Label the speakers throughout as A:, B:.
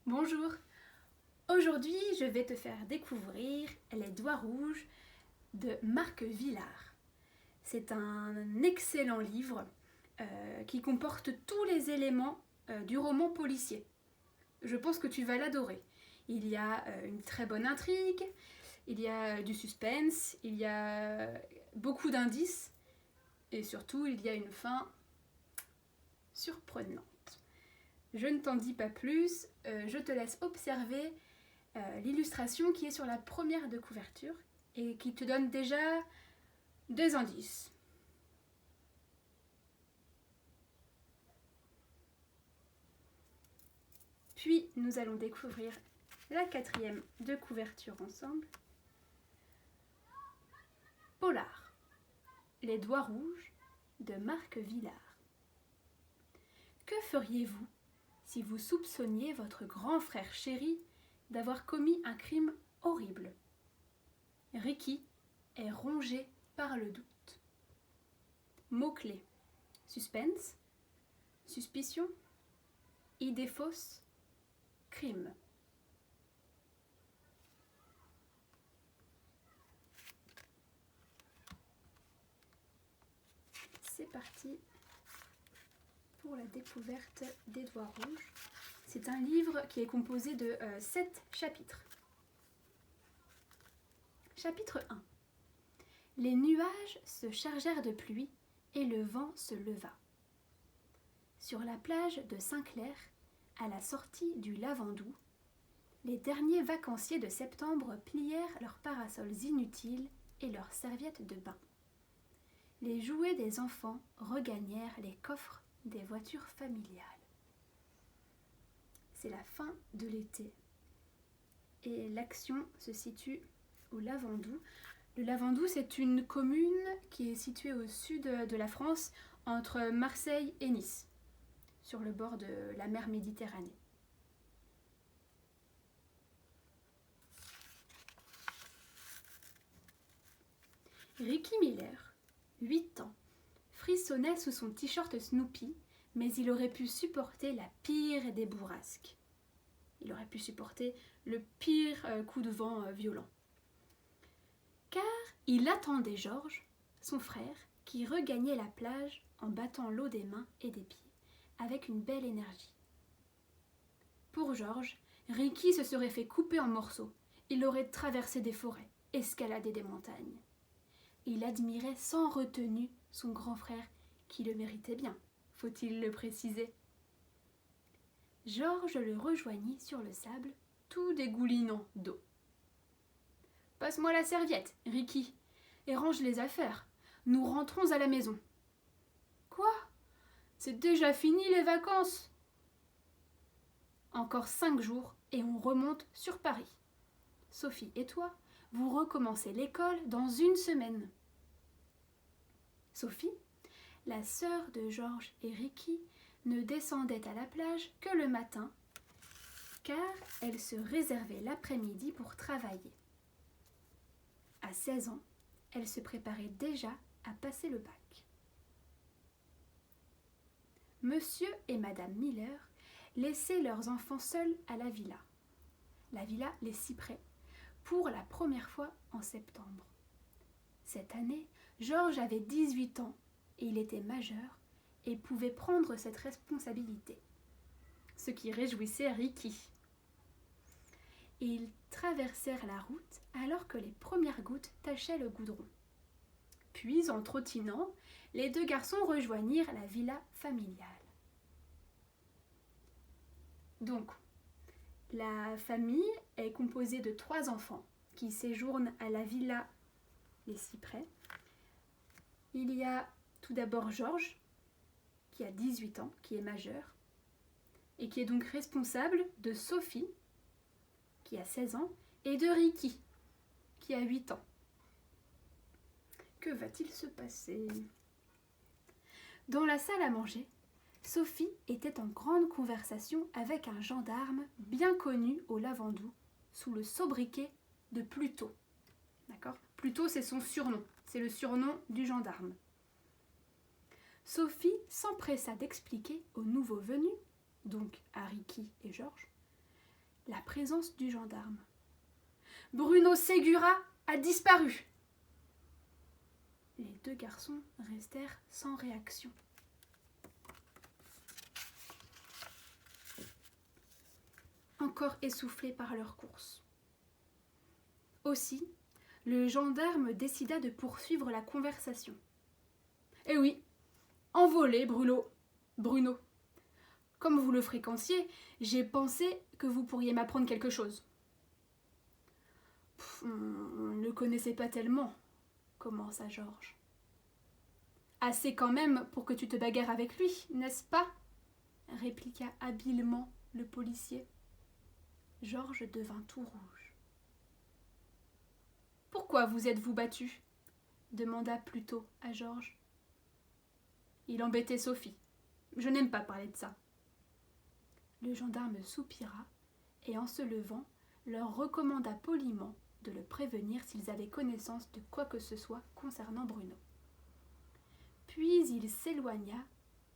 A: Bonjour, aujourd'hui je vais te faire découvrir Les Doigts Rouges de Marc Villard. C'est un excellent livre qui comporte tous les éléments du roman policier. Je pense que tu vas l'adorer. Il y a une très bonne intrigue, il y a du suspense, il y a beaucoup d'indices et surtout il y a une fin surprenante. Je ne t'en dis pas plus, je te laisse observer l'illustration qui est sur la première de couverture et qui te donne déjà des indices. Puis nous allons découvrir la quatrième de couverture ensemble. Polar, Les Doigts Rouges de Marc Villard. Que feriez-vous si vous soupçonniez votre grand frère chéri d'avoir commis un crime horrible? Ricky est rongé par le doute. Mots-clés: suspense, suspicion, idée fausse, crime. C'est parti pour la découverte des Doigts Rouges. C'est un livre qui est composé de 7 chapitres. Chapitre 1. Les nuages se chargèrent de pluie et le vent se leva. Sur la plage de Saint-Clair, à la sortie du Lavandou, les derniers vacanciers de septembre plièrent leurs parasols inutiles et leurs serviettes de bain. Les jouets des enfants regagnèrent les coffres des voitures familiales. C'est la fin de l'été et l'action se situe au Lavandou. Le Lavandou, c'est une commune qui est située au sud de la France, entre Marseille et Nice, sur le bord de la mer Méditerranée. Ricky Miller, 8 ans, frissonnait sous son t-shirt Snoopy, mais il aurait pu supporter la pire des bourrasques. Il aurait pu supporter le pire coup de vent violent. Car il attendait Georges, son frère, qui regagnait la plage en battant l'eau des mains et des pieds, avec une belle énergie. Pour Georges, Ricky se serait fait couper en morceaux. Il aurait traversé des forêts, escaladé des montagnes. Il admirait sans retenue son grand frère, qui le méritait bien, faut-il le préciser. Georges le rejoignit sur le sable, tout dégoulinant d'eau. « Passe-moi la serviette, Ricky, et range les affaires. Nous rentrons à la maison. »« Quoi ? C'est déjà fini les vacances !»« Encore 5 jours et on remonte sur Paris. Sophie et toi, vous recommencez l'école dans 1 semaine. » Sophie, la sœur de Georges et Ricky, ne descendait à la plage que le matin, car elle se réservait l'après-midi pour travailler. À 16 ans, elle se préparait déjà à passer le bac. Monsieur et Madame Miller laissaient leurs enfants seuls à la villa Les Cyprès, pour la première fois en septembre. Cette année, Georges avait 18 ans et il était majeur et pouvait prendre cette responsabilité, ce qui réjouissait Ricky. Ils traversèrent la route alors que les premières gouttes tachaient le goudron. Puis, en trottinant, les 2 garçons rejoignirent la villa familiale. Donc, la famille est composée de 3 enfants qui séjournent à la villa Les Cyprès. Il y a tout d'abord Georges, qui a 18 ans, qui est majeur, et qui est donc responsable de Sophie, qui a 16 ans, et de Ricky, qui a 8 ans. Que va-t-il se passer ? Dans la salle à manger, Sophie était en grande conversation avec un gendarme bien connu au Lavandou, sous le sobriquet de Pluto. D'accord ? Pluto, c'est son surnom, c'est le surnom du gendarme. Sophie s'empressa d'expliquer aux nouveaux venus, donc à Ricky et Georges, la présence du gendarme. Bruno Ségura a disparu. Les deux garçons restèrent sans réaction. Encore essoufflés par leur course. Aussi, le gendarme décida de poursuivre la conversation. « Eh oui, envolé, Bruno. Comme vous le fréquentiez, j'ai pensé que vous pourriez m'apprendre quelque chose. » On ne le connaissait pas tellement, commença Georges. Assez quand même pour que tu te bagarres avec lui, n'est-ce pas ? Répliqua habilement le policier. Georges devint tout rouge. Pourquoi vous êtes-vous battu ? Demanda Pluto à Georges. Il embêtait Sophie. Je n'aime pas parler de ça. Le gendarme soupira et en se levant, leur recommanda poliment de le prévenir s'ils avaient connaissance de quoi que ce soit concernant Bruno. Puis il s'éloigna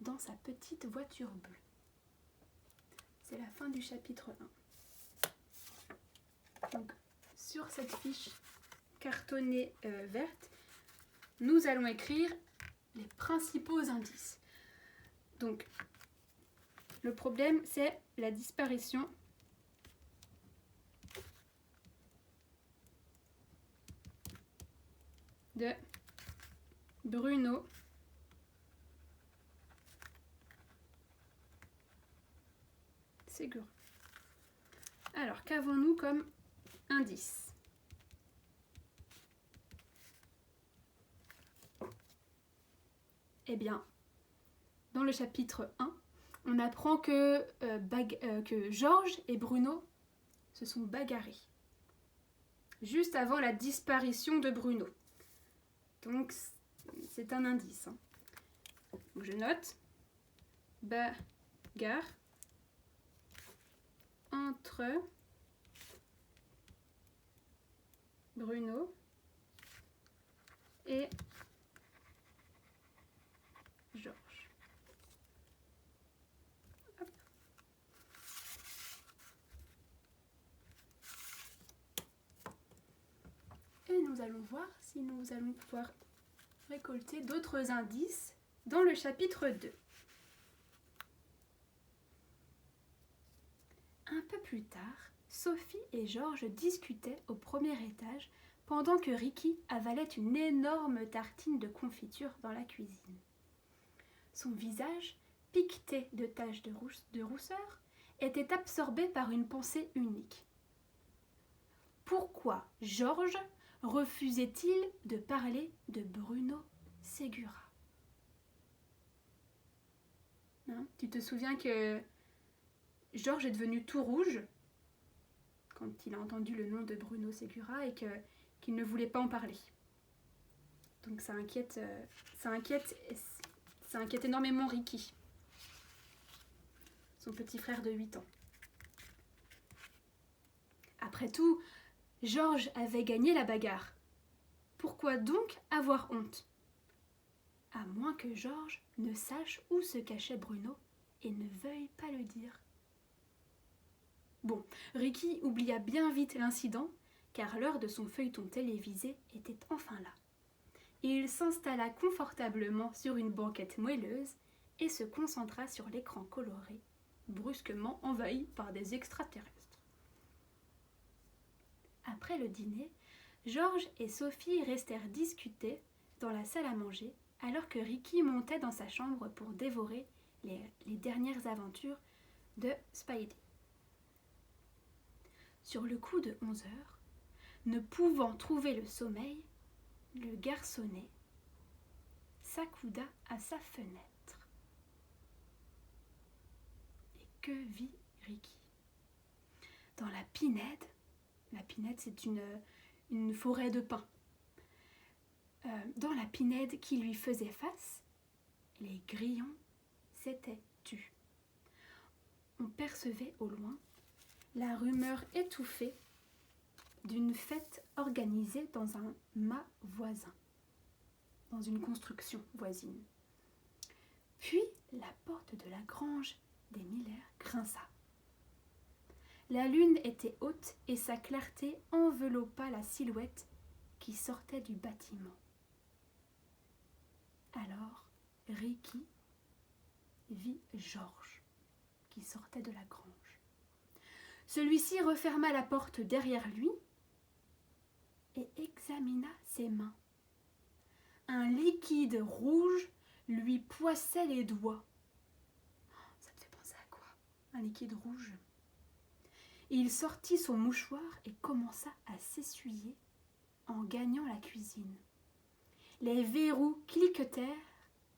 A: dans sa petite voiture bleue. C'est la fin du chapitre 1. Donc, sur cette fiche cartonnée verte, nous allons écrire les principaux indices. Donc, le problème, c'est la disparition de Bruno Ségura. Alors, qu'avons-nous comme indice ? Eh bien, dans le chapitre 1, on apprend que Georges et Bruno se sont bagarrés juste avant la disparition de Bruno. Donc, c'est un indice. Donc, je note bagarre entre Bruno et Georges. Hop. Et nous allons voir si nous allons pouvoir récolter d'autres indices dans le chapitre 2. Un peu plus tard, Sophie et Georges discutaient au premier étage pendant que Ricky avalait une énorme tartine de confiture dans la cuisine. Son visage, piqueté de taches de rousseur, était absorbé par une pensée unique. Pourquoi Georges refusait-il de parler de Bruno Ségura ? Tu te souviens que Georges est devenu tout rouge quand il a entendu le nom de Bruno Ségura et qu'il ne voulait pas en parler. Donc ça inquiète énormément Ricky, son petit frère de 8 ans. Après tout, Georges avait gagné la bagarre. Pourquoi donc avoir honte ? À moins que Georges ne sache où se cachait Bruno et ne veuille pas le dire. Bon, Ricky oublia bien vite l'incident, car l'heure de son feuilleton télévisé était enfin là. Il s'installa confortablement sur une banquette moelleuse et se concentra sur l'écran coloré, brusquement envahi par des extraterrestres. Après le dîner, Georges et Sophie restèrent discuter dans la salle à manger, alors que Ricky montait dans sa chambre pour dévorer les dernières aventures de Spidey. Sur le coup de 11 heures, ne pouvant trouver le sommeil, le garçonnet s'accouda à sa fenêtre. Et que vit Ricky ? Dans la pinède c'est une forêt de pins. Dans la pinède qui lui faisait face, les grillons s'étaient tus. On percevait au loin la rumeur étouffée d'une fête organisée dans un mât voisin, dans une construction voisine. Puis la porte de la grange des Miller grinça. La lune était haute et sa clarté enveloppa la silhouette qui sortait du bâtiment. Alors, Ricky vit Georges qui sortait de la grange. Celui-ci referma la porte derrière lui et examina ses mains. Un liquide rouge lui poissait les doigts. Ça te fait penser à quoi? Un liquide rouge. Il sortit son mouchoir et commença à s'essuyer en gagnant la cuisine. Les verrous cliquetèrent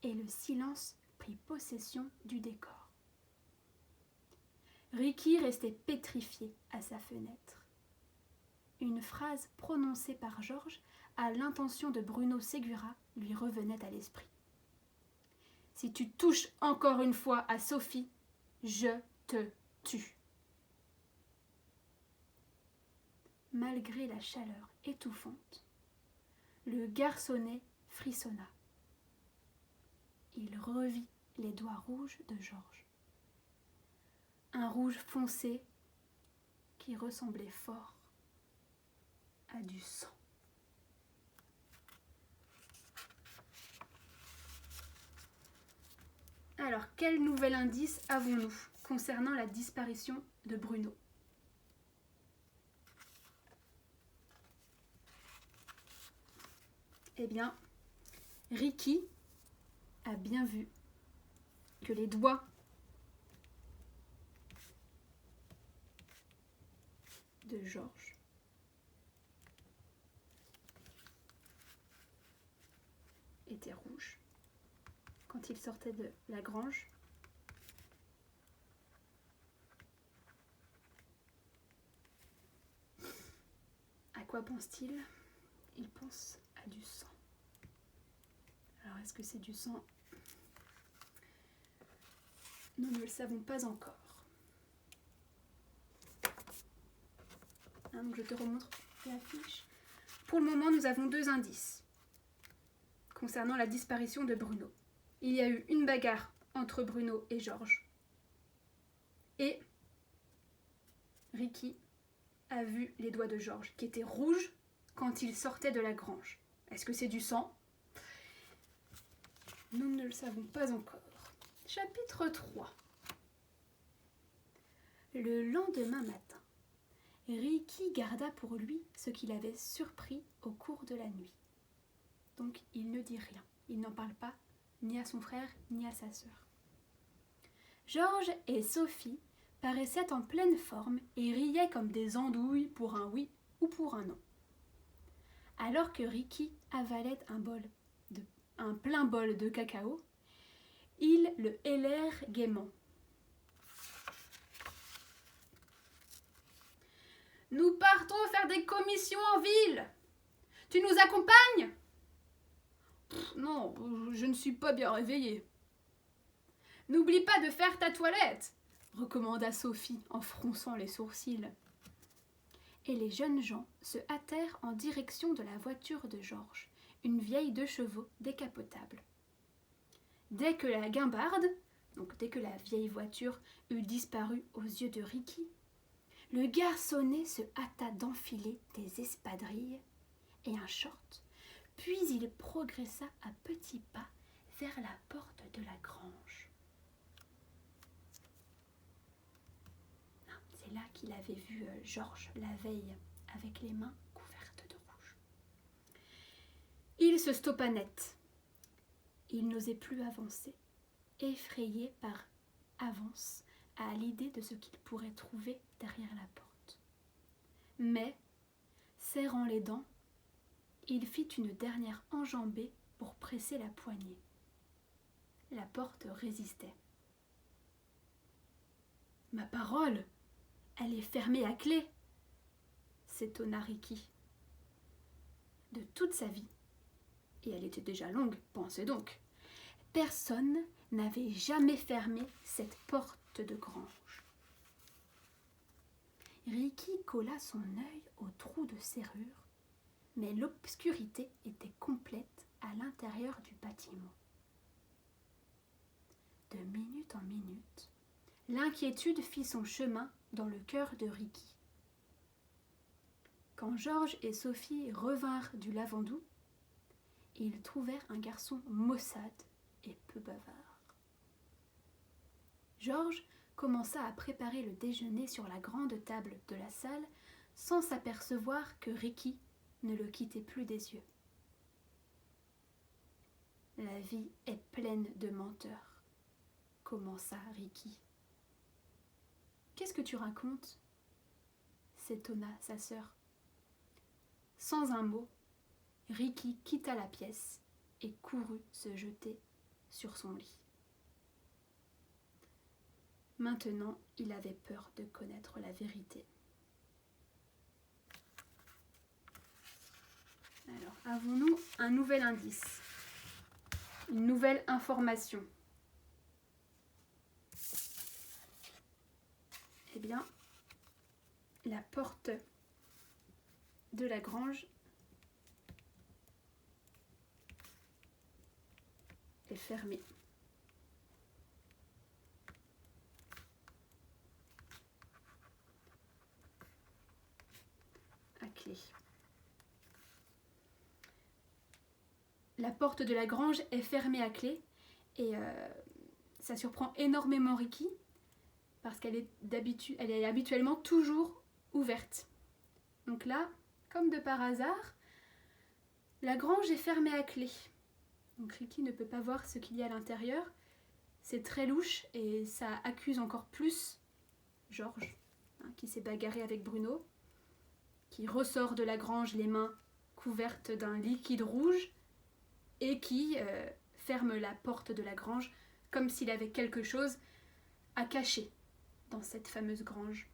A: et le silence prit possession du décor. Ricky restait pétrifié à sa fenêtre. Une phrase prononcée par Georges à l'intention de Bruno Ségura lui revenait à l'esprit. « Si tu touches encore une fois à Sophie, je te tue. » Malgré la chaleur étouffante, le garçonnet frissonna. Il revit les doigts rouges de Georges. Un rouge foncé qui ressemblait fort à du sang. Alors, quel nouvel indice avons-nous concernant la disparition de Bruno ? Eh bien, Ricky a bien vu que les doigts de Georges étaient rouges quand il sortait de la grange. À quoi pense-t-il ? Il pense à du sang. Alors, est-ce que c'est du sang ? Nous ne le savons pas encore. Donc je te remontre la fiche. Pour le moment, nous avons 2 indices concernant la disparition de Bruno. Il y a eu une bagarre entre Bruno et Georges. Et Ricky a vu les doigts de Georges qui étaient rouges quand il sortait de la grange. Est-ce que c'est du sang ? Nous ne le savons pas encore. Chapitre 3. Le lendemain matin, Ricky garda pour lui ce qu'il avait surpris au cours de la nuit. Donc il ne dit rien. Il n'en parle pas ni à son frère ni à sa sœur. Georges et Sophie paraissaient en pleine forme et riaient comme des andouilles pour un oui ou pour un non. Alors que Ricky avalait un plein bol de cacao, ils le hélèrent gaiement. « Nous partons faire des commissions en ville. Tu nous accompagnes ? » ?»« Non, je ne suis pas bien réveillée. »« N'oublie pas de faire ta toilette, » recommanda Sophie en fronçant les sourcils. Et les jeunes gens se hâtèrent en direction de la voiture de Georges, une vieille 2 chevaux décapotable. Dès que la guimbarde, donc dès que la vieille voiture eut disparu aux yeux de Ricky, le garçonnet se hâta d'enfiler des espadrilles et un short, puis il progressa à petits pas vers la porte de la grange. C'est là qu'il avait vu Georges la veille avec les mains couvertes de rouge. Il se stoppa net. Il n'osait plus avancer, effrayé par avance à l'idée de ce qu'il pourrait trouver derrière la porte. Mais, serrant les dents, il fit une dernière enjambée pour presser la poignée. La porte résistait. « Ma parole, elle est fermée à clé !» s'étonna Ricky. De toute sa vie, et elle était déjà longue, pensez donc, personne n'avait jamais fermé cette porte de grange. Ricky colla son œil au trou de serrure, mais l'obscurité était complète à l'intérieur du bâtiment. De minute en minute, l'inquiétude fit son chemin dans le cœur de Ricky. Quand Georges et Sophie revinrent du Lavandou, ils trouvèrent un garçon maussade et peu bavard. Georges commença à préparer le déjeuner sur la grande table de la salle sans s'apercevoir que Ricky ne le quittait plus des yeux. « La vie est pleine de menteurs, commença Ricky. « Qu'est-ce que tu racontes » s'étonna sa sœur. Sans un mot, Ricky quitta la pièce et courut se jeter sur son lit. Maintenant, il avait peur de connaître la vérité. Alors, avons-nous un nouvel indice, une nouvelle information? Eh bien, la porte de la grange est fermée. À clé. La porte de la grange est fermée à clé et ça surprend énormément Ricky parce qu'elle est habituellement toujours ouverte. Donc là, comme de par hasard, la grange est fermée à clé. Donc Ricky ne peut pas voir ce qu'il y a à l'intérieur. C'est très louche et ça accuse encore plus Georges, qui s'est bagarré avec Bruno, qui ressort de la grange les mains couvertes d'un liquide rouge et qui ferme la porte de la grange comme s'il avait quelque chose à cacher dans cette fameuse grange.